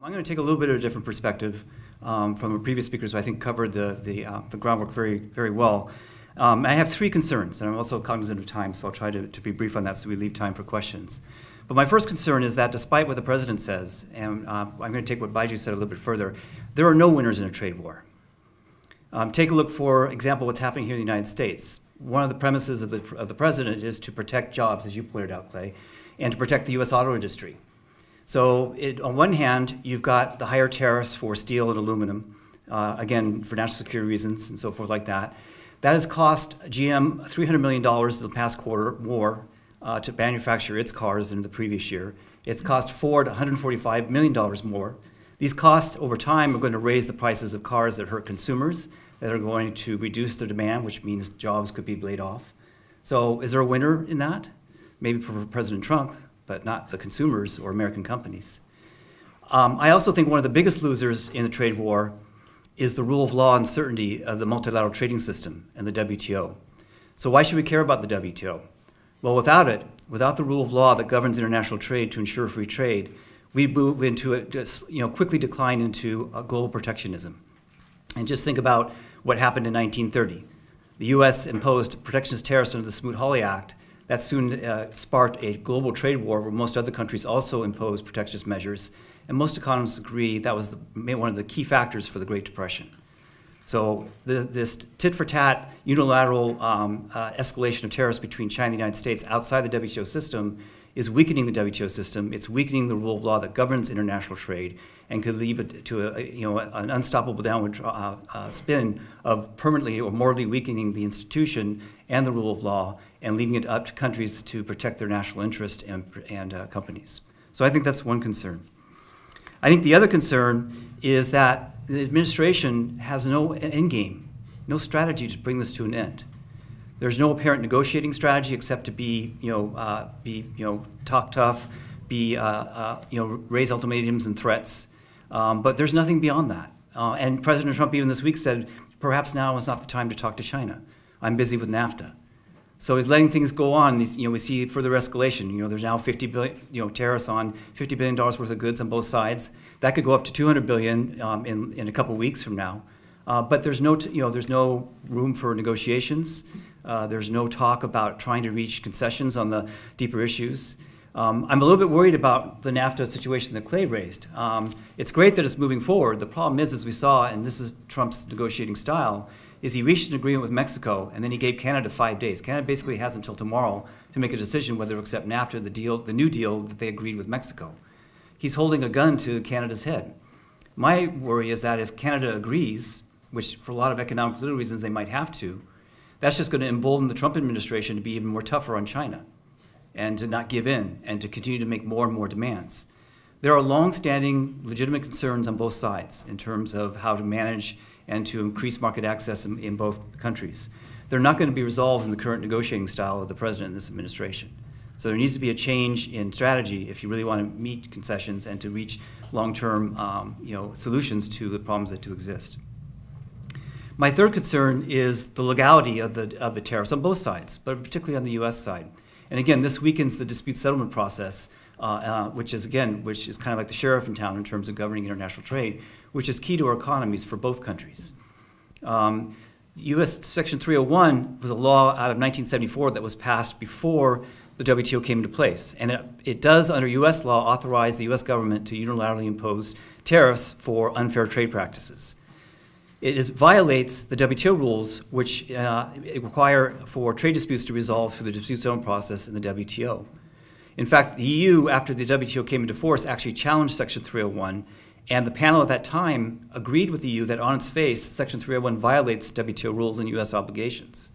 I'm going to take a little bit of a different perspective from the previous speakers who I think covered the groundwork very well. I have three concerns, and I'm also cognizant of time, so I'll try to be brief on that so we leave time for questions. But my first concern is that despite what the President says, and I'm going to take what Baiju said a little bit further, there are no winners in a trade war. Take a look, for example, what's happening here in the United States. One of the premises of the President is to protect jobs, as you pointed out, Clay, and to protect the U.S. auto industry. So on one hand, you've got the higher tariffs for steel and aluminum, again, for national security reasons and so forth like that. That has cost GM $300 million in the past quarter more to manufacture its cars than the previous year. It's cost Ford $145 million more. These costs over time are going to raise the prices of cars that hurt consumers, that are going to reduce the demand, which means jobs could be laid off. So is there a winner in that? Maybe for President Trump, but not the consumers or American companies. I also think one of the biggest losers in the trade war is the rule of law and certainty of the multilateral trading system and the WTO. So why should we care about the WTO? Well, without it, without the rule of law that governs international trade to ensure free trade, we move into quickly decline into global protectionism. And just think about what happened in 1930. The U.S. imposed protectionist tariffs under the Smoot-Hawley Act. That soon sparked a global trade war where most other countries also imposed protectionist measures. And most economists agree that was one of the key factors for the Great Depression. So this tit-for-tat unilateral escalation of tariffs between China and the United States outside the WTO system is weakening the WTO system. It's weakening the rule of law that governs international trade and could lead it to an unstoppable downward spin of permanently or morally weakening the institution and the rule of law and leaving it up to countries to protect their national interest and companies. So I think that's one concern. I think the other concern is that the administration has no endgame, no strategy to bring this to an end. There's no apparent negotiating strategy except to be talk tough, raise ultimatums and threats, but there's nothing beyond that. And President Trump even this week said, perhaps now is not the time to talk to China. I'm busy with NAFTA. So he's letting things go on. We see further escalation. There's now 50 billion, tariffs on $50 billion worth of goods on both sides. That could go up to 200 billion in a couple weeks from now. But there's no room for negotiations. There's no talk about trying to reach concessions on the deeper issues. I'm a little bit worried about the NAFTA situation that Clay raised. It's great that it's moving forward. The problem is, as we saw, and this is Trump's negotiating style, is he reached an agreement with Mexico, and then he gave Canada 5 days. Canada basically has until tomorrow to make a decision whether to accept NAFTA, the new deal that they agreed with Mexico. He's holding a gun to Canada's head. My worry is that if Canada agrees, which for a lot of economic political reasons they might have to, that's just going to embolden the Trump administration to be even more tougher on China and to not give in and to continue to make more and more demands. There are long-standing legitimate concerns on both sides in terms of how to manage and to increase market access in both countries. They're not going to be resolved in the current negotiating style of the President and this administration. So there needs to be a change in strategy if you really want to meet concessions and to reach long-term solutions to the problems that do exist. My third concern is the legality of the tariffs on both sides, but particularly on the U.S. side. And again, this weakens the dispute settlement process, which is kind of like the sheriff in town in terms of governing international trade, which is key to our economies for both countries. U.S. Section 301 was a law out of 1974 that was passed before the WTO came into place. And it does, under U.S. law, authorize the U.S. government to unilaterally impose tariffs for unfair trade practices. It violates the WTO rules, which require for trade disputes to resolve through the dispute settlement process in the WTO. In fact, the EU, after the WTO came into force, actually challenged Section 301, and the panel at that time agreed with the EU that on its face, Section 301 violates WTO rules and U.S. obligations.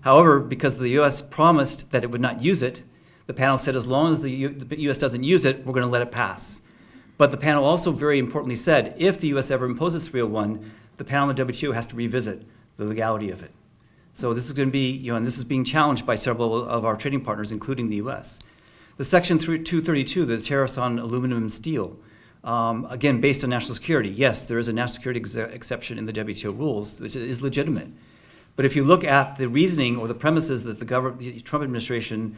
However, because the U.S. promised that it would not use it, the panel said as long as the U.S. doesn't use it, we're going to let it pass. But the panel also very importantly said, if the U.S. ever imposes 301, the panel of the WTO has to revisit the legality of it. So this is going to be, and this is being challenged by several of our trading partners, including the U.S. The Section 232, the tariffs on aluminum and steel, again, based on national security. Yes, there is a national security exception in the WTO rules, which is legitimate. But if you look at the reasoning or the premises that the Trump administration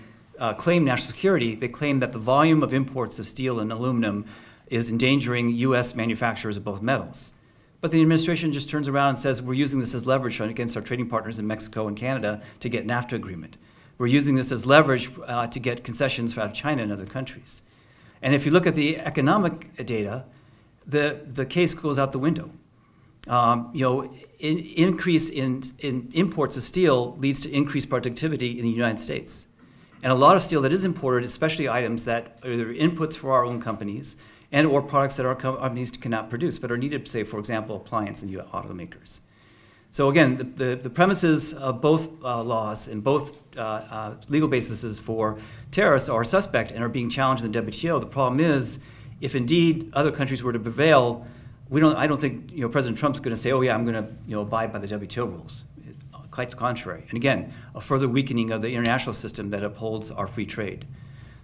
claimed national security, they claimed that the volume of imports of steel and aluminum is endangering U.S. manufacturers of both metals. But the administration just turns around and says, we're using this as leverage against our trading partners in Mexico and Canada to get NAFTA agreement. We're using this as leverage to get concessions out of China and other countries. And if you look at the economic data, the case goes out the window. Increase in imports of steel leads to increased productivity in the United States. And a lot of steel that is imported, especially items that are either inputs for our own companies and or products that our companies cannot produce, but are needed, say, for example, appliance and automakers. So again, the premises of both laws and both legal bases for tariffs are suspect and are being challenged in the WTO. The problem is, if indeed other countries were to prevail, I don't think President Trump's going to say, oh yeah, I'm going to abide by the WTO rules. Quite the contrary. And again, a further weakening of the international system that upholds our free trade.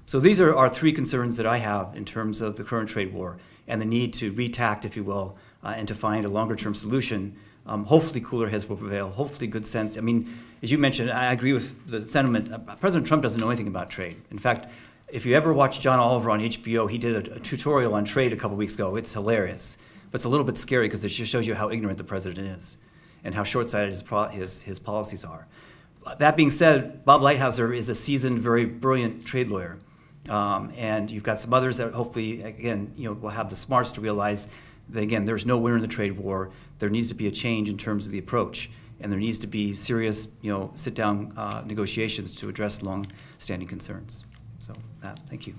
So these are our three concerns that I have in terms of the current trade war and the need to retact, if you will, and to find a longer-term solution. Hopefully cooler heads will prevail, hopefully good sense. I mean, as you mentioned, I agree with the sentiment. President Trump doesn't know anything about trade. In fact, if you ever watch John Oliver on HBO, he did a tutorial on trade a couple weeks ago. It's hilarious, but it's a little bit scary because it just shows you how ignorant the president is and how short-sighted his policies are. That being said, Bob Lighthizer is a seasoned, very brilliant trade lawyer. And you've got some others that hopefully, again, will have the smarts to realize that, again, there's no winner in the trade war. There needs to be a change in terms of the approach, and there needs to be serious, sit-down negotiations to address long-standing concerns. So, thank you.